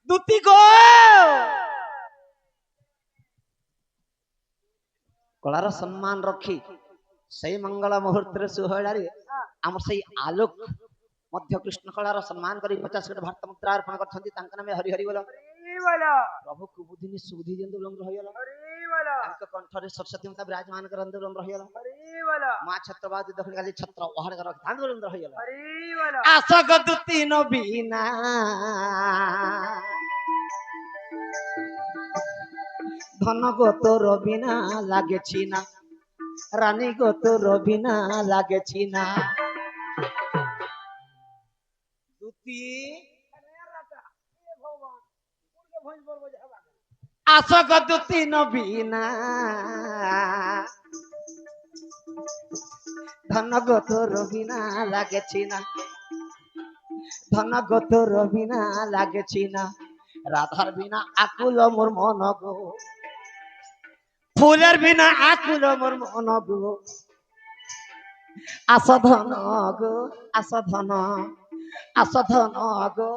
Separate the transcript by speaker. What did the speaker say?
Speaker 1: দুতি গো কলার সম্মান রক্ষি সেই মঙ্গল মুহূর্তে সুহଳାରେ ଆମର ସେଇ ଆଲୋକ ମଧ୍ୟ କୃଷ୍ଣ କଳାର ସମ୍ମାନ କରି 50 କୋଟି ଭାରତ ମୁଦ୍ରା ଅର୍ପଣ କରିଛନ୍ତି ତାଙ୍କ ନାମେ ହରି ହରି ବୋଲ ପ୍ରଭୁ କୁବୁଦିନି ସୁବୁଧି ଯେନ୍ତୁ ଲମ୍ବ ରହିଗଲା ତାଙ୍କ କଣ୍ଠରେ ସରସ୍ୱତୀ ମାତା ବିରାଜମାନ କରନ୍ତୁ ଲମ୍ବ ରହିଗଲା ମା ଛତ୍ରବାଦ ଦକ୍ଷିଣ କାଲି ଛତ୍ର ଓହାଡ଼ କର ଧାନ ଲମ୍ବ ରହିଗଲା ଆଶକ ଦୁତି ନବୀନା ধন গত রবিনা লাগেছি না রানী গত রবিনা লাগেছি না দুতি আশক দুতি নবীনা ধন গত রবিনা লাগেছি না ধন গত রবিনা লাগেছি না রাধার বিনা আকুল মোর মন গো ফুলের বিনা আকুল মোর মন গো আসধন গো আসধন আসধন গো